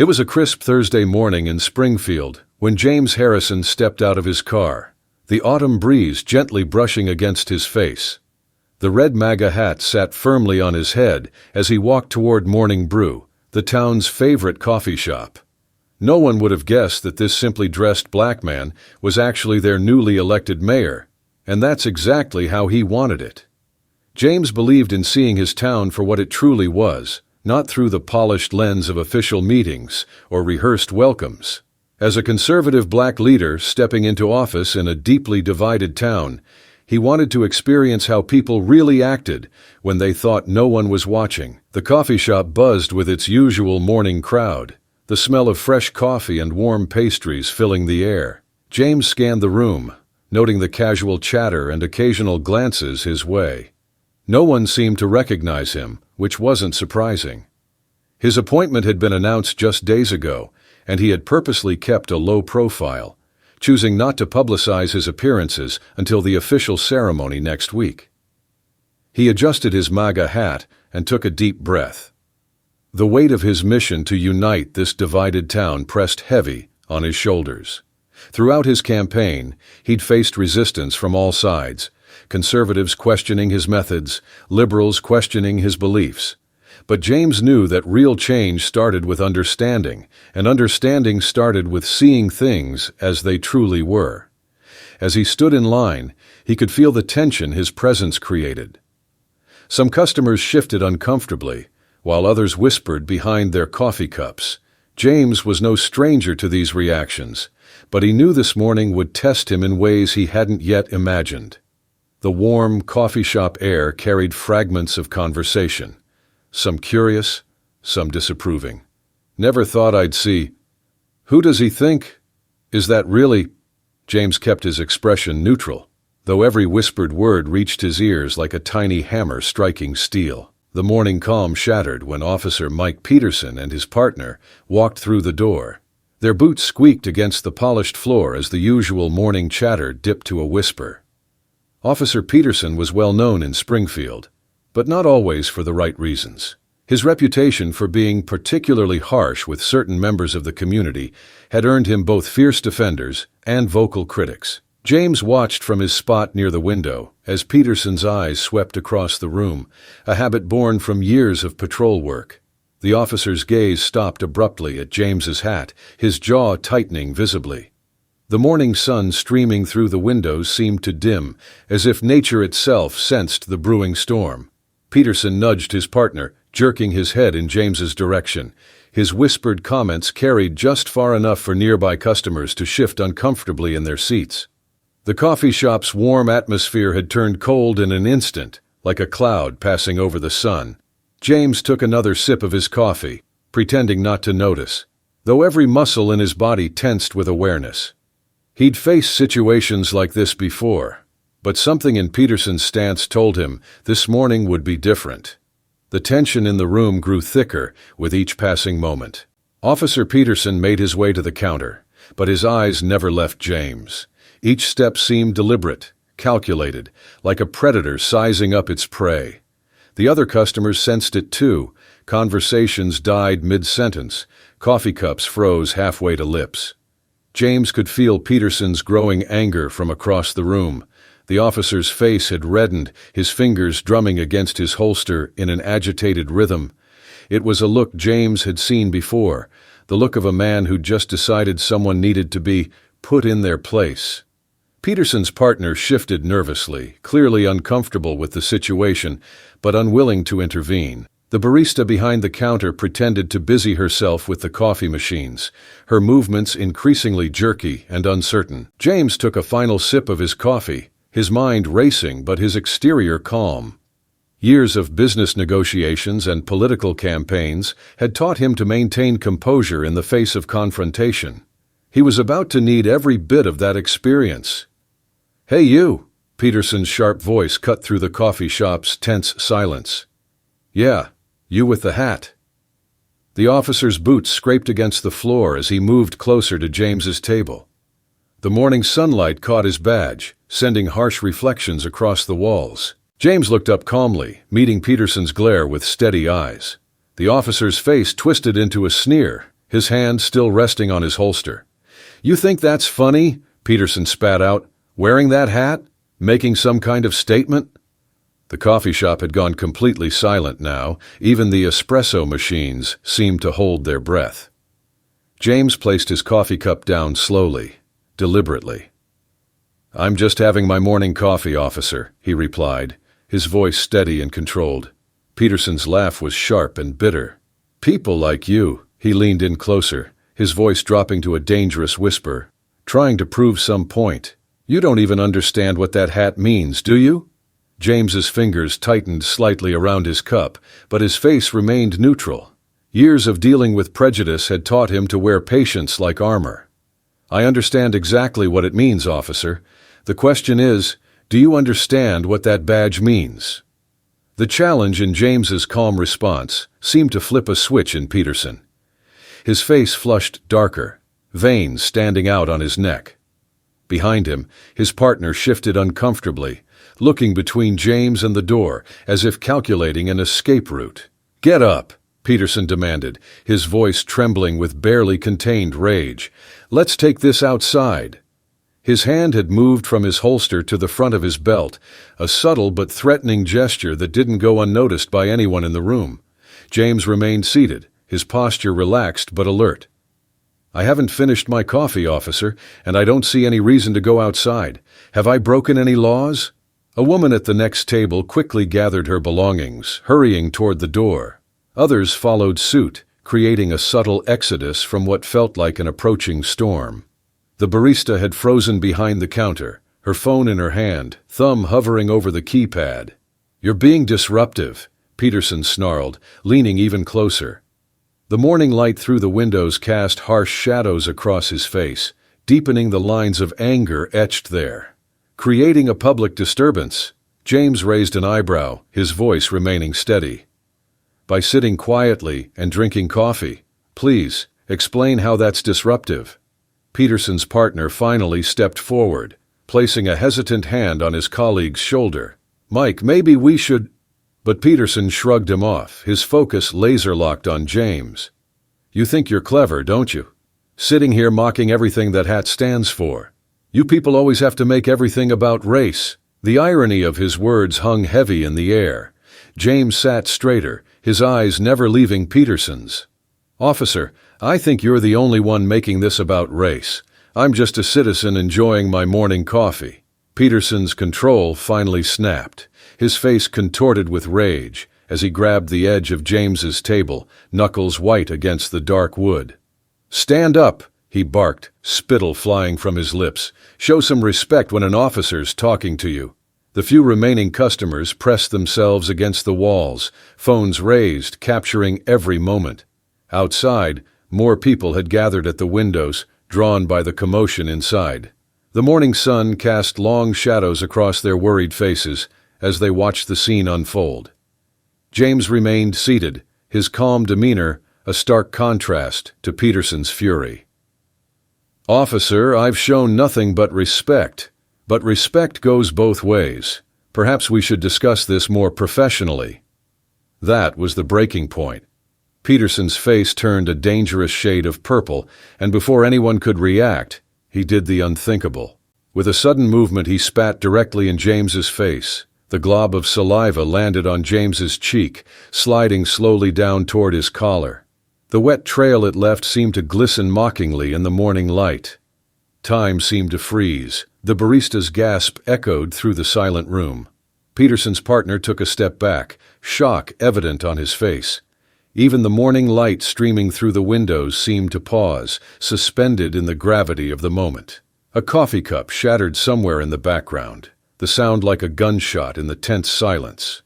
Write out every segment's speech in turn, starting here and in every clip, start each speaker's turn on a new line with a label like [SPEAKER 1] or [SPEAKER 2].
[SPEAKER 1] It was a crisp Thursday morning in Springfield when James Harrison stepped out of his car, the autumn breeze gently brushing against his face. The red MAGA hat sat firmly on his head as he walked toward Morning Brew, the town's favorite coffee shop. No one would have guessed that this simply dressed black man was actually their newly elected mayor, and that's exactly how he wanted it. James believed in seeing his town for what it truly was, not through the polished lens of official meetings or rehearsed welcomes. As a conservative black leader stepping into office in a deeply divided town, he wanted to experience how people really acted when they thought no one was watching. The coffee shop buzzed with its usual morning crowd, the smell of fresh coffee and warm pastries filling the air. James scanned the room, noting the casual chatter and occasional glances his way. No one seemed to recognize him, which wasn't surprising. His appointment had been announced just days ago, and he had purposely kept a low profile, choosing not to publicize his appearances until the official ceremony next week. He adjusted his MAGA hat and took a deep breath. The weight of his mission to unite this divided town pressed heavy on his shoulders. Throughout his campaign, he'd faced resistance from all sides, conservatives questioning his methods, liberals questioning his beliefs. But James knew that real change started with understanding, and understanding started with seeing things as they truly were. As he stood in line, he could feel the tension his presence created. Some customers shifted uncomfortably, while others whispered behind their coffee cups. James was no stranger to these reactions, but he knew this morning would test him in ways he hadn't yet imagined. The warm coffee shop air carried fragments of conversation, some curious, some disapproving. "Never thought I'd see. Who does he think? Is that really?" James kept his expression neutral, though every whispered word reached his ears like a tiny hammer striking steel. The morning calm shattered when Officer Mike Peterson and his partner walked through the door. Their boots squeaked against the polished floor as the usual morning chatter dipped to a whisper. Officer Peterson was well known in Springfield, but not always for the right reasons. His reputation for being particularly harsh with certain members of the community had earned him both fierce defenders and vocal critics. James watched from his spot near the window as Peterson's eyes swept across the room, a habit born from years of patrol work. The officer's gaze stopped abruptly at James's hat, his jaw tightening visibly. The morning sun streaming through the windows seemed to dim, as if nature itself sensed the brewing storm. Peterson nudged his partner, jerking his head in James's direction. His whispered comments carried just far enough for nearby customers to shift uncomfortably in their seats. The coffee shop's warm atmosphere had turned cold in an instant, like a cloud passing over the sun. James took another sip of his coffee, pretending not to notice, though every muscle in his body tensed with awareness. He'd faced situations like this before, but something in Peterson's stance told him this morning would be different. The tension in the room grew thicker with each passing moment. Officer Peterson made his way to the counter, but his eyes never left James. Each step seemed deliberate, calculated, like a predator sizing up its prey. The other customers sensed it too. Conversations died mid-sentence. Coffee cups froze halfway to lips. James could feel Peterson's growing anger from across the room. The officer's face had reddened, his fingers drumming against his holster in an agitated rhythm. It was a look James had seen before, the look of a man who'd just decided someone needed to be put in their place. Peterson's partner shifted nervously, clearly uncomfortable with the situation, but unwilling to intervene. The barista behind the counter pretended to busy herself with the coffee machines, her movements increasingly jerky and uncertain. James took a final sip of his coffee, his mind racing but his exterior calm. Years of business negotiations and political campaigns had taught him to maintain composure in the face of confrontation. He was about to need every bit of that experience. "Hey you!" Peterson's sharp voice cut through the coffee shop's tense silence. "Yeah, you with the hat." The officer's boots scraped against the floor as he moved closer to James's table. The morning sunlight caught his badge, sending harsh reflections across the walls. James looked up calmly, meeting Peterson's glare with steady eyes. The officer's face twisted into a sneer, his hand still resting on his holster. "You think that's funny?" Peterson spat out. "Wearing that hat? Making some kind of statement?" The coffee shop had gone completely silent now. Even the espresso machines seemed to hold their breath. James placed his coffee cup down slowly, deliberately. "I'm just having my morning coffee, officer," he replied, his voice steady and controlled. Peterson's laugh was sharp and bitter. "People like you," he leaned in closer, his voice dropping to a dangerous whisper, "trying to prove some point. You don't even understand what that hat means, do you?" James's fingers tightened slightly around his cup, but his face remained neutral. Years of dealing with prejudice had taught him to wear patience like armor. "I understand exactly what it means, officer. The question is, do you understand what that badge means?" The challenge in James's calm response seemed to flip a switch in Peterson. His face flushed darker, veins standing out on his neck. Behind him, his partner shifted uncomfortably, looking between James and the door as if calculating an escape route. "Get up," Peterson demanded, his voice trembling with barely contained rage. "Let's take this outside." His hand had moved from his holster to the front of his belt, a subtle but threatening gesture that didn't go unnoticed by anyone in the room. James remained seated, his posture relaxed but alert. "I haven't finished my coffee, officer, and I don't see any reason to go outside. Have I broken any laws?" A woman at the next table quickly gathered her belongings, hurrying toward the door. Others followed suit, creating a subtle exodus from what felt like an approaching storm. The barista had frozen behind the counter, her phone in her hand, thumb hovering over the keypad. "You're being disruptive," Peterson snarled, leaning even closer. The morning light through the windows cast harsh shadows across his face, deepening the lines of anger etched there. Creating a public disturbance, James raised an eyebrow, his voice remaining steady. "By sitting quietly and drinking coffee, please, explain how that's disruptive." Peterson's partner finally stepped forward, placing a hesitant hand on his colleague's shoulder. "Mike, maybe we should—" But Peterson shrugged him off, his focus laser-locked on James. "You think you're clever, don't you? Sitting here mocking everything that hat stands for. You people always have to make everything about race." The irony of his words hung heavy in the air. James sat straighter, his eyes never leaving Peterson's. "Officer, I think you're the only one making this about race. I'm just a citizen enjoying my morning coffee." Peterson's control finally snapped, his face contorted with rage as he grabbed the edge of James's table, knuckles white against the dark wood. "Stand up," he barked, spittle flying from his lips. "Show some respect when an officer's talking to you." The few remaining customers pressed themselves against the walls, phones raised, capturing every moment. Outside, more people had gathered at the windows, drawn by the commotion inside. The morning sun cast long shadows across their worried faces as they watched the scene unfold. James remained seated, his calm demeanor a stark contrast to Peterson's fury. "Officer, I've shown nothing but respect. But respect goes both ways. Perhaps we should discuss this more professionally." That was the breaking point. Peterson's face turned a dangerous shade of purple, and before anyone could react, he did the unthinkable. With a sudden movement, he spat directly in James's face. The glob of saliva landed on James's cheek, sliding slowly down toward his collar. The wet trail it left seemed to glisten mockingly in the morning light. Time seemed to freeze. The barista's gasp echoed through the silent room. Peterson's partner took a step back, shock evident on his face. Even the morning light streaming through the windows seemed to pause, suspended in the gravity of the moment. A coffee cup shattered somewhere in the background, the sound like a gunshot in the tense silence.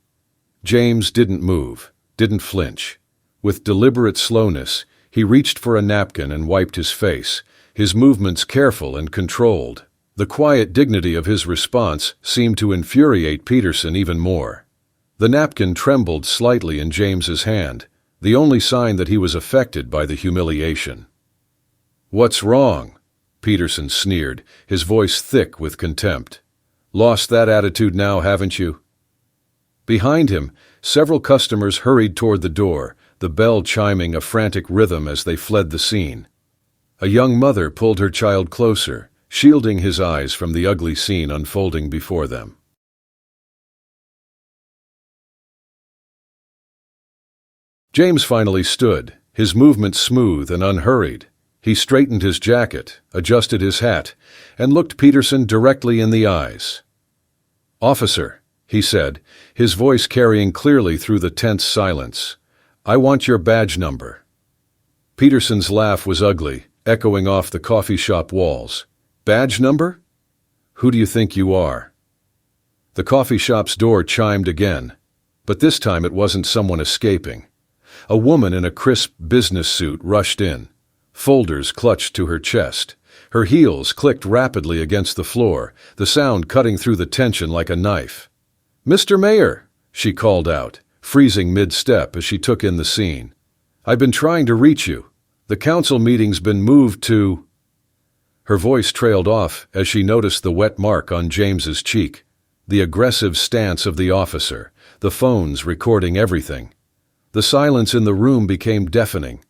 [SPEAKER 1] James didn't move, didn't flinch. With deliberate slowness, he reached for a napkin and wiped his face, his movements careful and controlled. The quiet dignity of his response seemed to infuriate Peterson even more. The napkin trembled slightly in James's hand, the only sign that he was affected by the humiliation. "What's wrong?" Peterson sneered, his voice thick with contempt. "Lost that attitude now, haven't you?" Behind him, several customers hurried toward the door, the bell chiming a frantic rhythm as they fled the scene. A young mother pulled her child closer, shielding his eyes from the ugly scene unfolding before them. James finally stood, his movements smooth and unhurried. He straightened his jacket, adjusted his hat, and looked Peterson directly in the eyes. "Officer," he said, his voice carrying clearly through the tense silence, "I want your badge number." Peterson's laugh was ugly, echoing off the coffee shop walls. "Badge number? Who do you think you are?" The coffee shop's door chimed again, but this time it wasn't someone escaping. A woman in a crisp business suit rushed in. Folders clutched to her chest. Her heels clicked rapidly against the floor, the sound cutting through the tension like a knife. "Mr. Mayor," she called out, freezing mid-step as she took in the scene. "I've been trying to reach you. The council meeting's been moved to—" Her voice trailed off as she noticed the wet mark on James's cheek, the aggressive stance of the officer, the phones recording everything. The silence in the room became deafening.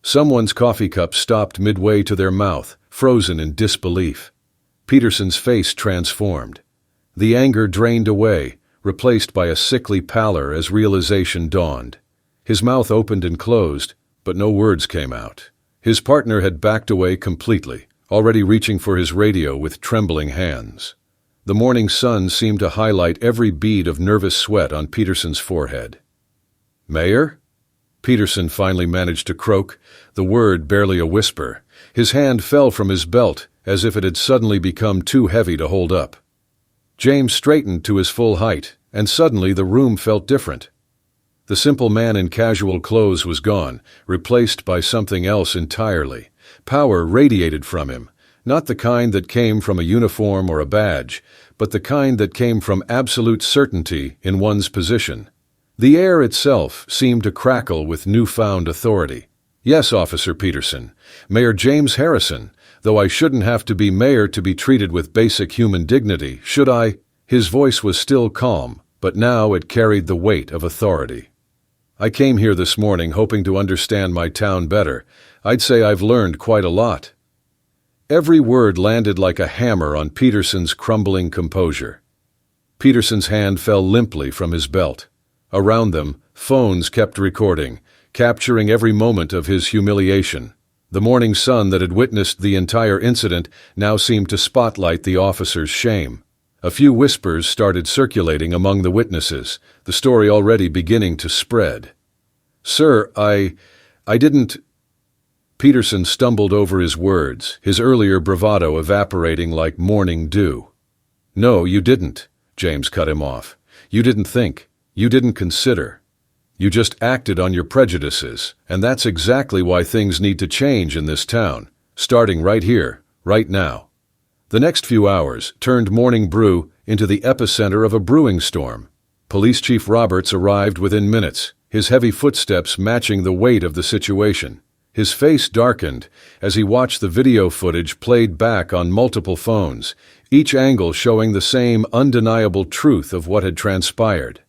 [SPEAKER 1] Someone's coffee cup stopped midway to their mouth, frozen in disbelief. Peterson's face transformed. The anger drained away, replaced by a sickly pallor as realization dawned. His mouth opened and closed, but no words came out. His partner had backed away completely, already reaching for his radio with trembling hands. The morning sun seemed to highlight every bead of nervous sweat on Peterson's forehead. "Mayor?" Peterson finally managed to croak, the word barely a whisper. His hand fell from his belt as if it had suddenly become too heavy to hold up. James straightened to his full height, and suddenly the room felt different. The simple man in casual clothes was gone, replaced by something else entirely. Power radiated from him, not the kind that came from a uniform or a badge, but the kind that came from absolute certainty in one's position. The air itself seemed to crackle with newfound authority. "Yes, Officer Peterson, Mayor James Harrison, though I shouldn't have to be mayor to be treated with basic human dignity, should I?" His voice was still calm, but now it carried the weight of authority. "I came here this morning hoping to understand my town better. I'd say I've learned quite a lot." Every word landed like a hammer on Peterson's crumbling composure. Peterson's hand fell limply from his belt. Around them, phones kept recording, capturing every moment of his humiliation. The morning sun that had witnessed the entire incident now seemed to spotlight the officer's shame. A few whispers started circulating among the witnesses, the story already beginning to spread. "Sir, I didn't—" Peterson stumbled over his words, his earlier bravado evaporating like morning dew. "No, you didn't," James cut him off. "You didn't think. You didn't consider. You just acted on your prejudices, and that's exactly why things need to change in this town, starting right here, right now." The next few hours turned Morning Brew into the epicenter of a brewing storm. Police Chief Roberts arrived within minutes, his heavy footsteps matching the weight of the situation. His face darkened as he watched the video footage played back on multiple phones, each angle showing the same undeniable truth of what had transpired.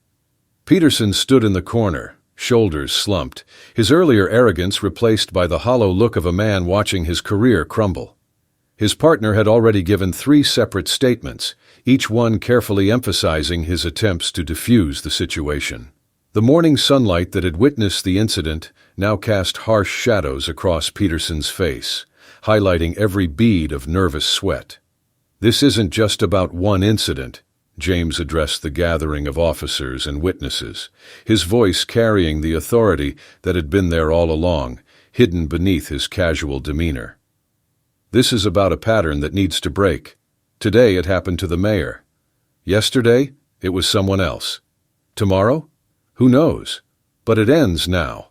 [SPEAKER 1] Peterson stood in the corner, shoulders slumped, his earlier arrogance replaced by the hollow look of a man watching his career crumble. His partner had already given 3 separate statements, each one carefully emphasizing his attempts to defuse the situation. The morning sunlight that had witnessed the incident now cast harsh shadows across Peterson's face, highlighting every bead of nervous sweat. "This isn't just about one incident," James addressed the gathering of officers and witnesses, his voice carrying the authority that had been there all along, hidden beneath his casual demeanor. "This is about a pattern that needs to break. Today it happened to the mayor. Yesterday, it was someone else. Tomorrow? Who knows? But it ends now."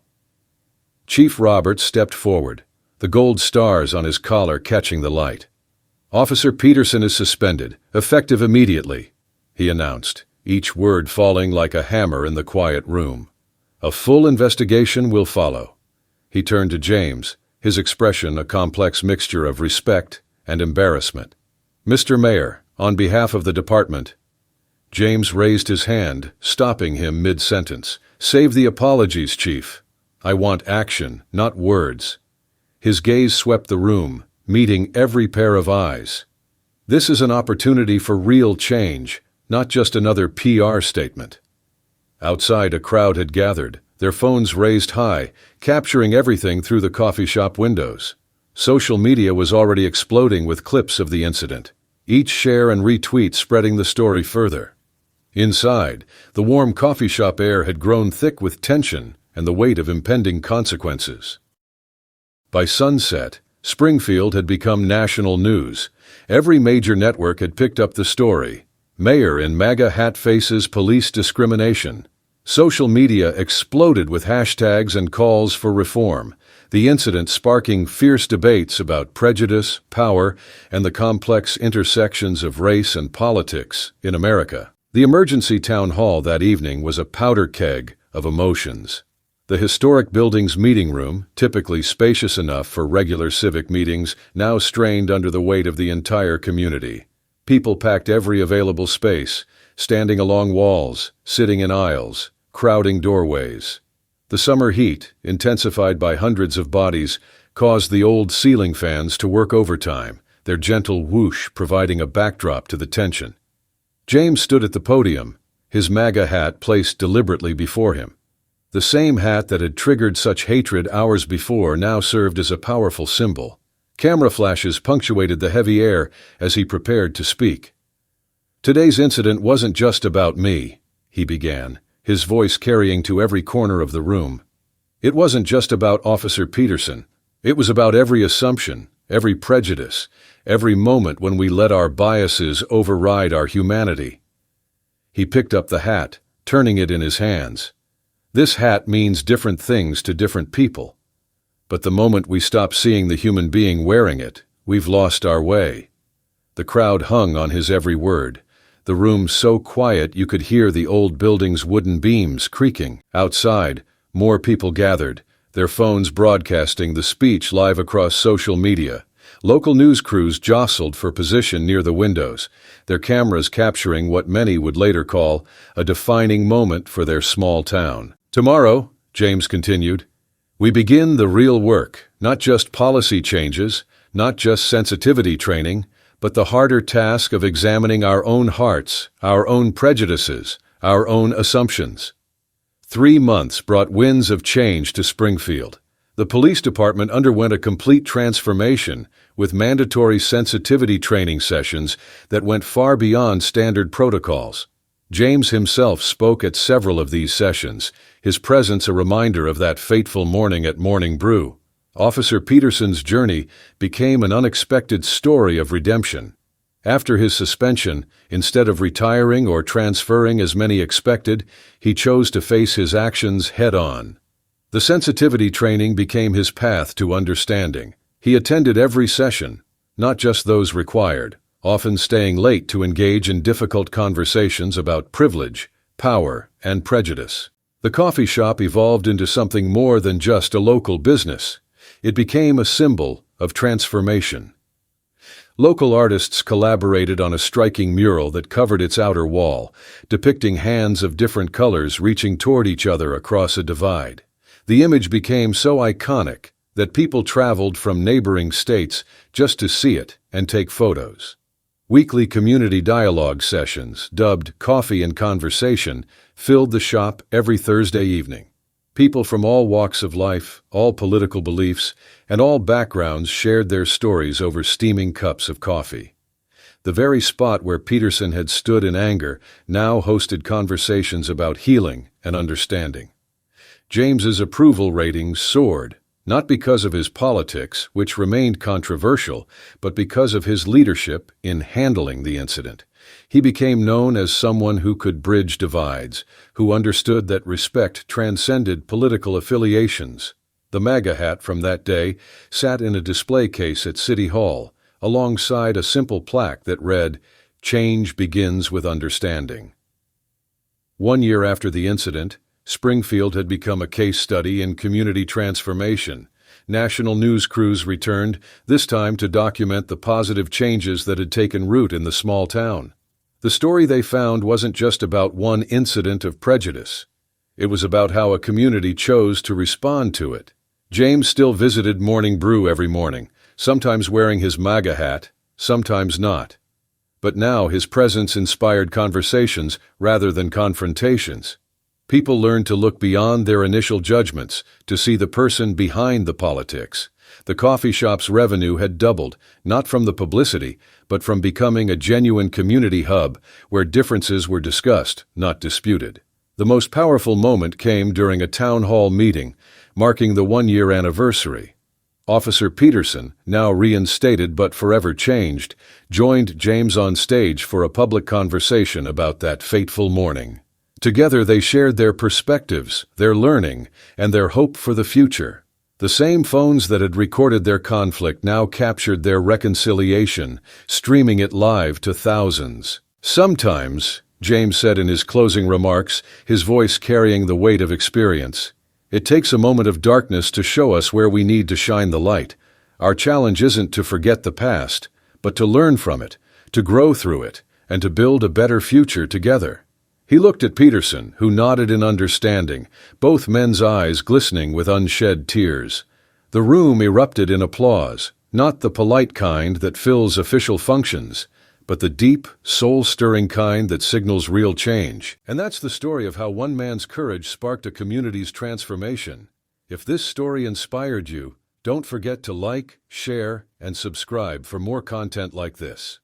[SPEAKER 1] Chief Roberts stepped forward, the gold stars on his collar catching the light. "Officer Peterson is suspended, effective immediately," he announced, each word falling like a hammer in the quiet room. "A full investigation will follow." He turned to James, his expression a complex mixture of respect and embarrassment. "Mr. Mayor, on behalf of the department—" James raised his hand, stopping him mid-sentence. "Save the apologies, Chief. I want action, not words." His gaze swept the room, meeting every pair of eyes. This is an opportunity for real change, not just another PR statement. Outside, a crowd had gathered, their phones raised high, capturing everything through the coffee shop windows. Social media was already exploding with clips of the incident, each share and retweet spreading the story further. Inside, the warm coffee shop air had grown thick with tension and the weight of impending consequences. By sunset, Springfield had become national news. Every major network had picked up the story. Mayor in MAGA hat faces police discrimination. Social media exploded with hashtags and calls for reform, the incident sparking fierce debates about prejudice, power, and the complex intersections of race and politics in America. The emergency town hall that evening was a powder keg of emotions. The historic building's meeting room, typically spacious enough for regular civic meetings, now strained under the weight of the entire community. People packed every available space, standing along walls, sitting in aisles, crowding doorways. The summer heat, intensified by hundreds of bodies, caused the old ceiling fans to work overtime, their gentle whoosh providing a backdrop to the tension. James stood at the podium, his MAGA hat placed deliberately before him. The same hat that had triggered such hatred hours before now served as a powerful symbol. Camera flashes punctuated the heavy air as he prepared to speak. "Today's incident wasn't just about me," he began, his voice carrying to every corner of the room. "It wasn't just about Officer Peterson. It was about every assumption, every prejudice, every moment when we let our biases override our humanity." He picked up the hat, turning it in his hands. This hat means different things to different people. But the moment we stop seeing the human being wearing it, we've lost our way. The crowd hung on his every word, the room so quiet you could hear the old building's wooden beams creaking. Outside, more people gathered, their phones broadcasting the speech live across social media. Local news crews jostled for position near the windows, their cameras capturing what many would later call a defining moment for their small town. "Tomorrow," James continued, "we begin the real work, not just policy changes, not just sensitivity training, but the harder task of examining our own hearts, our own prejudices, our own assumptions." 3 months brought winds of change to Springfield. The police department underwent a complete transformation with mandatory sensitivity training sessions that went far beyond standard protocols. James himself spoke at several of these sessions, his presence a reminder of that fateful morning at Morning Brew. Officer Peterson's journey became an unexpected story of redemption. After his suspension, instead of retiring or transferring as many expected, he chose to face his actions head-on. The sensitivity training became his path to understanding. He attended every session, not just those required, often staying late to engage in difficult conversations about privilege, power, and prejudice. The coffee shop evolved into something more than just a local business. It became a symbol of transformation. Local artists collaborated on a striking mural that covered its outer wall, depicting hands of different colors reaching toward each other across a divide. The image became so iconic that people traveled from neighboring states just to see it and take photos. Weekly community dialogue sessions, dubbed Coffee and Conversation, filled the shop every Thursday evening. People from all walks of life, all political beliefs, and all backgrounds shared their stories over steaming cups of coffee. The very spot where Peterson had stood in anger now hosted conversations about healing and understanding. James's approval ratings soared, not because of his politics, which remained controversial, but because of his leadership in handling the incident. He became known as someone who could bridge divides, who understood that respect transcended political affiliations. The MAGA hat from that day sat in a display case at City Hall, alongside a simple plaque that read, "Change begins with understanding." 1 year after the incident, Springfield had become a case study in community transformation. National news crews returned, this time to document the positive changes that had taken root in the small town. The story they found wasn't just about one incident of prejudice. It was about how a community chose to respond to it. James still visited Morning Brew every morning, sometimes wearing his MAGA hat, sometimes not. But now his presence inspired conversations rather than confrontations. People learned to look beyond their initial judgments, to see the person behind the politics. The coffee shop's revenue had doubled, not from the publicity, but from becoming a genuine community hub where differences were discussed, not disputed. The most powerful moment came during a town hall meeting, marking the one-year anniversary. Officer Peterson, now reinstated but forever changed, joined James on stage for a public conversation about that fateful morning. Together they shared their perspectives, their learning, and their hope for the future. The same phones that had recorded their conflict now captured their reconciliation, streaming it live to thousands. "Sometimes," James said in his closing remarks, his voice carrying the weight of experience, "it takes a moment of darkness to show us where we need to shine the light. Our challenge isn't to forget the past, but to learn from it, to grow through it, and to build a better future together." He looked at Peterson, who nodded in understanding, both men's eyes glistening with unshed tears. The room erupted in applause, not the polite kind that fills official functions, but the deep, soul-stirring kind that signals real change. And that's the story of how one man's courage sparked a community's transformation. If this story inspired you, don't forget to like, share, and subscribe for more content like this.